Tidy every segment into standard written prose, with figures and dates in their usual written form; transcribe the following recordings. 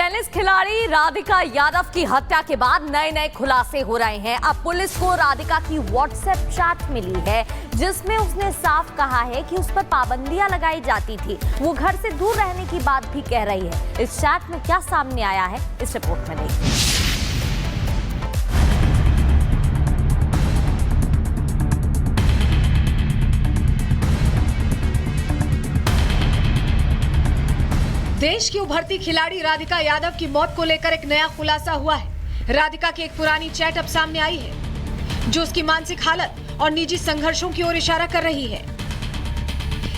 Tennis खिलाड़ी राधिका यादव की हत्या के बाद नए नए खुलासे हो रहे हैं। अब पुलिस को राधिका की व्हाट्सएप चैट मिली है जिसमें उसने साफ कहा है कि उस पर पाबंदियां लगाई जाती थी। वो घर से दूर रहने की बात भी कह रही है। इस चैट में क्या सामने आया है, इस रिपोर्ट में देखिए। देश की उभरती खिलाड़ी राधिका यादव की मौत को लेकर एक नया खुलासा हुआ है। राधिका की एक पुरानी चैट अब सामने आई है जो उसकी मानसिक हालत और निजी संघर्षों की ओर इशारा कर रही है।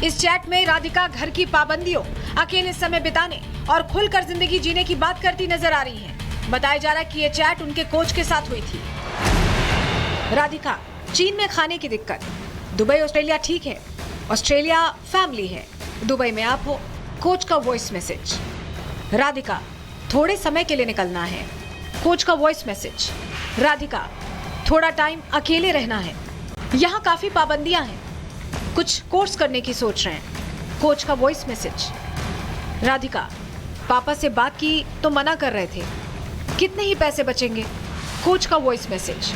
इस चैट में राधिका घर की पाबंदियों, अकेले समय बिताने और खुलकर जिंदगी जीने की बात करती नजर आ रही है। बताया जा रहा है कि यह चैट उनके कोच के साथ हुई थी। राधिका, चीन में खाने की दिक्कत, दुबई ऑस्ट्रेलिया ठीक है, ऑस्ट्रेलिया फैमिली है, दुबई में आप हो। कोच का वॉइस मैसेज, राधिका थोड़े समय के लिए निकलना है। कोच का वॉइस मैसेज, राधिका थोड़ा टाइम अकेले रहना है, यहाँ काफी पाबंदियां हैं, कुछ कोर्स करने की सोच रहे हैं। कोच का वॉइस मैसेज, राधिका पापा से बात की तो मना कर रहे थे, कितने ही पैसे बचेंगे। कोच का वॉइस मैसेज।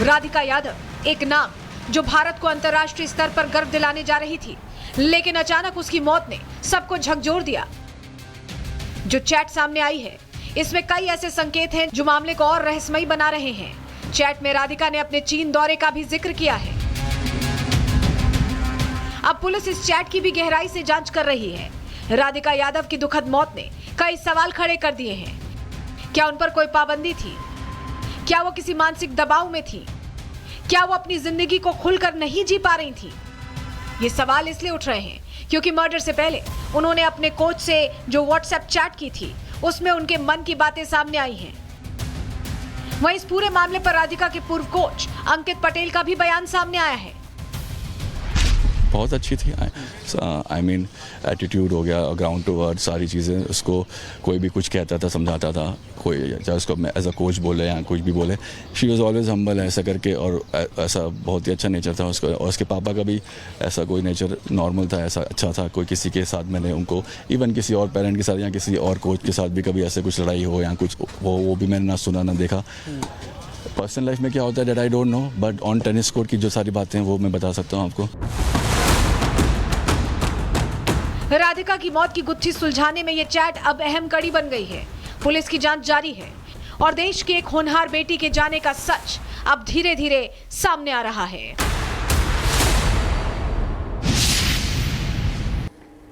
राधिका यादव एक नाम जो भारत को अंतर्राष्ट्रीय स्तर पर गर्व दिलाने जा रही थी, लेकिन अचानक उसकी मौत ने सबको झकझोर दिया। जो चैट सामने आई है इसमें कई ऐसे संकेत हैं जो मामले को और रहस्यमयी बना रहे हैं। चैट में राधिका ने अपने चीन दौरे का भी जिक्र किया है। अब पुलिस इस चैट की भी गहराई से जांच कर रही है। राधिका यादव की दुखद मौत ने कई सवाल खड़े कर दिए हैं। क्या उन पर कोई पाबंदी थी? क्या वो किसी मानसिक दबाव में थी? क्या वो अपनी जिंदगी को खुलकर नहीं जी पा रही थी? ये सवाल इसलिए उठ रहे हैं क्योंकि मर्डर से पहले उन्होंने अपने कोच से जो व्हाट्सएप चैट की थी उसमें उनके मन की बातें सामने आई हैं। वहीं इस पूरे मामले पर राधिका के पूर्व कोच अंकित पटेल का भी बयान सामने आया है। बहुत अच्छी थी। आई मीन एटीट्यूड हो गया, ग्राउंड टू वर्ड सारी चीज़ें। उसको कोई भी कुछ कहता था, समझाता था, कोई चाहे उसको एज अ कोच बोले या कुछ भी बोले, शी वॉज ऑलवेज हम्बल ऐसा करके। और ऐसा बहुत ही अच्छा नेचर था उसका। और उसके पापा का भी ऐसा कोई नेचर नॉर्मल था, ऐसा अच्छा था। कोई किसी के साथ मैंने उनको इवन किसी और पेरेंट के साथ या किसी और कोच के साथ भी कभी ऐसे कुछ लड़ाई हो या कुछ वो भी मैंने ना सुना ना देखा। पर्सनल लाइफ में क्या होता है that I don't know, but on tennis court की जो सारी बातें हैं वो मैं बता सकता हूँ आपको। राधिका की मौत की गुत्थी सुलझाने में यह चैट अब अहम कड़ी बन गई है। पुलिस की जांच जारी है और देश की एक होनहार बेटी के जाने का सच अब धीरे धीरे सामने आ रहा है।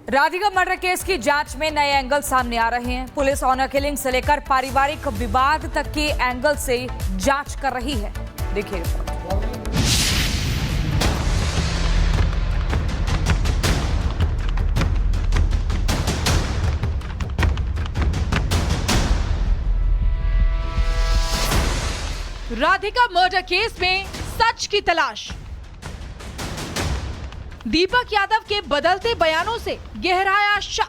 राधिका मर्डर केस की जांच में नए एंगल सामने आ रहे हैं। पुलिस ऑनर किलिंग से लेकर पारिवारिक विवाद तक के एंगल से जांच कर रही है। देखिए रिपोर्ट। राधिका मर्डर केस में सच की तलाश। दीपक यादव के बदलते बयानों से गहराया शक।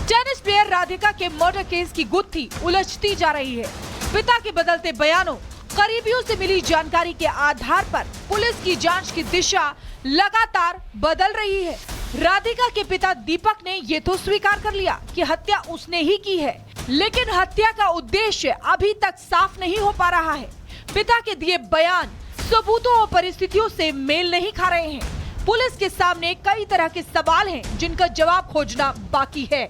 टेनिस प्लेयर राधिका के मर्डर केस की गुत्थी उलझती जा रही है। पिता के बदलते बयानों, करीबियों से मिली जानकारी के आधार पर पुलिस की जांच की दिशा लगातार बदल रही है। राधिका के पिता दीपक ने ये तो स्वीकार कर लिया कि हत्या उसने ही की है, लेकिन हत्या का उद्देश्य अभी तक साफ नहीं हो पा रहा है। पिता के दिए बयान सबूतों और परिस्थितियों से मेल नहीं खा रहे हैं। पुलिस के सामने कई तरह के सवाल हैं जिनका जवाब खोजना बाकी है।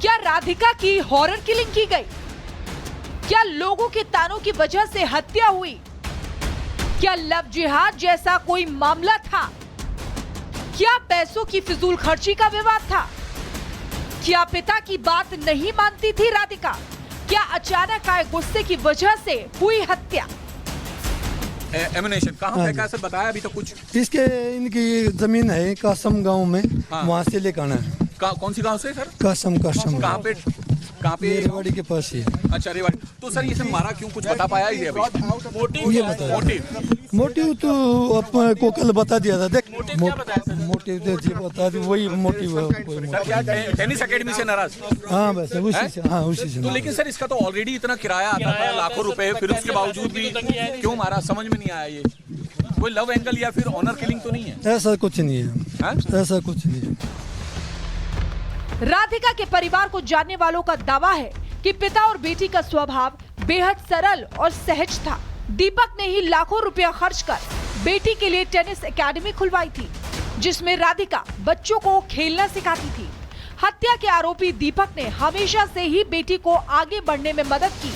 क्या राधिका की हॉरर किलिंग की गई? क्या लोगों के तानों की वजह से हत्या हुई? क्या लव जिहाद जैसा कोई मामला था? क्या पैसों की फिजूल खर्ची का विवाद था? क्या पिता की बात नहीं मानती थी राधिका? क्या अचानक आए गुस्से की वजह से हुई हत्या? एमिनेशन कहाँ पे कैसे बताया अभी तो कुछ? इसके इनकी जमीन है कासम गांव में। हाँ। वहाँ से लेकर आना है। कौन सी गांव से सर? कासम। कहाँ पे? रेवाड़ी के पास ही है। अच्छा रेवाड़ी। तो सर ये सब मारा क्यों, कुछ बता पाया ही अभी? मोटिव तो अपने को कल बता दिया था। देख मोटिव बता दी, वही मोटिव है। टेनिस एकेडमी से नाराज? हाँ बस उसी से। हाँ उसी से। तो लेकिन सर इसका तो ऑलरेडी इतना किराया आता था, लाखों रुपए, फिर उसके बावजूद भी क्यों मारा, समझ में नहीं आया ये। कोई लव एंगल या फिर ऑनर किलिंग तो नहीं है? ऐसा कुछ नहीं है, हाँ? ऐसा कुछ नहीं है। राधिका के परिवार को जानने वालों का दावा है कि पिता और बेटी का स्वभाव बेहद सरल और सहज था। दीपक ने ही लाखों रुपया खर्च कर बेटी के लिए टेनिस एकेडमी खुलवाई थी, जिसमें राधिका बच्चों को खेलना सिखाती थी। हत्या के आरोपी दीपक ने हमेशा से ही बेटी को आगे बढ़ने में मदद की।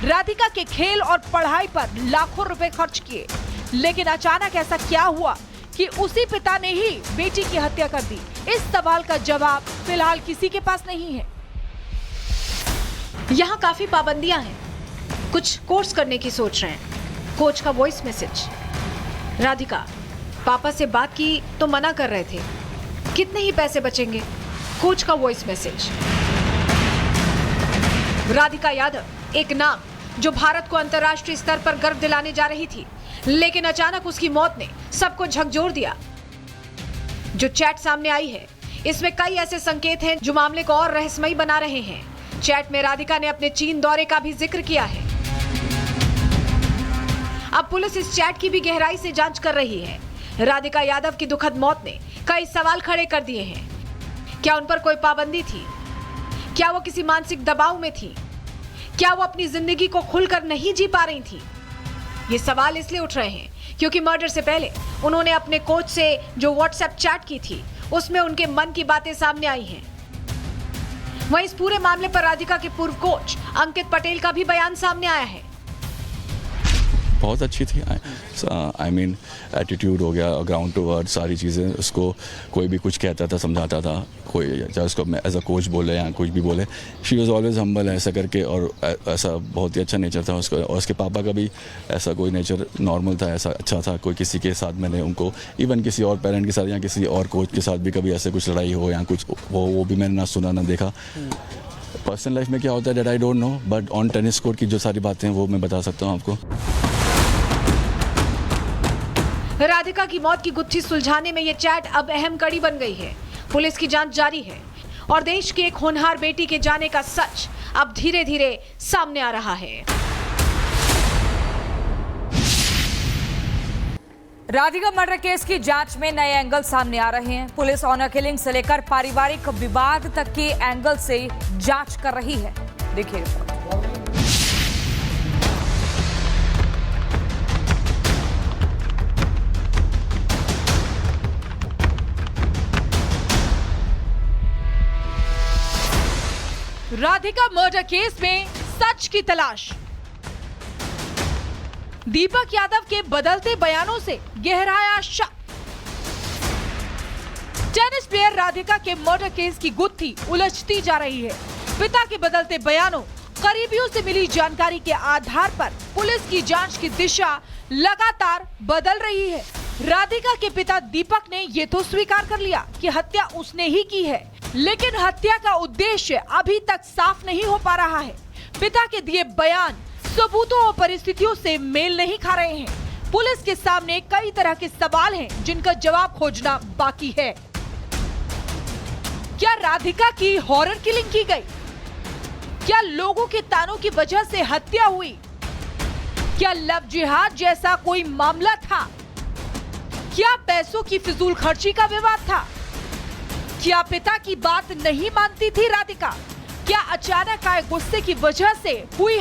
राधिका के खेल और पढ़ाई पर लाखों रुपए खर्च किए, लेकिन अचानक ऐसा क्या हुआ कि उसी पिता ने ही बेटी की हत्या कर दी? इस सवाल का जवाब फिलहाल किसी के पास नहीं है। यहाँ काफी पाबंदियां हैं। कुछ कोर्स करने की सोच रहे हैं। कोच का वॉइस मैसेज। राधिका, पापा से बात की तो मना कर रहे थे, कितने ही पैसे बचेंगे? कोच का वॉइस मैसेज। राधिका यादव, एक नाम जो भारत को अंतर्राष्ट्रीय स्तर पर गर्व दिलाने जा रही थी, लेकिन अचानक उसकी मौत ने सबको झकझोर दिया। जो चैट सामने आई है, इसमें कई ऐसे संकेत हैं जो मामले को और रहस्यमयी बना रहे हैं। चैट में राधिका ने अपने चीन दौरे का भी जिक्र किया है। अब पुलिस इस चैट की भी गहराई से जांच कर रही है। राधिका यादव की दुखद मौत ने कई सवाल खड़े कर दिए हैं। क्या उन पर कोई पाबंदी थी? क्या वो किसी मानसिक दबाव में थी? क्या वो अपनी जिंदगी को खुलकर नहीं जी पा रही थी? ये सवाल इसलिए उठ रहे हैं क्योंकि मर्डर से पहले उन्होंने अपने कोच से जो व्हाट्सएप चैट की थी, उसमें उनके मन की बातें सामने आई हैं। वहीं इस पूरे मामले पर राधिका के पूर्व कोच अंकित पटेल का भी बयान सामने आया है। बहुत अच्छी थी। आई मीन एटीट्यूड हो गया, ग्राउंड टू अर्थ सारी चीज़ें। उसको कोई भी कुछ कहता था, समझाता था, कोई चाहे उसको मैं एज अ कोच बोले या कुछ भी बोले, शी वॉज ऑलवेज हम्बल ऐसा करके। और ऐसा बहुत ही अच्छा नेचर था उसका। और उसके पापा का भी ऐसा कोई नेचर नॉर्मल था, ऐसा अच्छा था। कोई किसी के साथ मैंने उनको इवन किसी और पेरेंट के साथ या किसी और कोच के साथ भी कभी ऐसे कुछ लड़ाई हो या कुछ वो भी मैंने ना सुना ना देखा। पर्सनल लाइफ में क्या होता है that I don't know, but on tennis court की जो सारी बातें हैं वो मैं बता सकता हूँ आपको। राधिका की मौत की गुत्थी सुलझाने में ये चैट अब अहम कड़ी बन गई है। पुलिस की जांच जारी है और देश की एक होनहार बेटी के जाने का सच अब धीरे धीरे सामने आ रहा है। राधिका मर्डर केस की जांच में नए एंगल सामने आ रहे हैं। पुलिस ऑनर किलिंग से लेकर पारिवारिक विवाद तक के एंगल से जांच कर रही है। देखिए रिपोर्ट। राधिका मर्डर केस में सच की तलाश। दीपक यादव के बदलते बयानों से गहराया शक। टेनिस प्लेयर राधिका के मर्डर केस की गुत्थी उलझती जा रही है। पिता के बदलते बयानों, करीबियों से मिली जानकारी के आधार पर पुलिस की जांच की दिशा लगातार बदल रही है। राधिका के पिता दीपक ने ये तो स्वीकार कर लिया कि हत्या उसने ही की है, लेकिन हत्या का उद्देश्य अभी तक साफ नहीं हो पा रहा है। पिता के दिए बयान सबूतों और परिस्थितियों से मेल नहीं खा रहे हैं। पुलिस के सामने कई तरह के सवाल हैं जिनका जवाब खोजना बाकी है। क्या राधिका की हॉरर किलिंग की गई? क्या लोगों के तानों की वजह से हत्या हुई? क्या लव जिहाद जैसा कोई मामला था? क्या पैसों की फिजूल खर्ची का विवाद था? क्या पिता की बात नहीं मानती थी राधिका? क्या अचानक आए गुस्से की वजह से हुई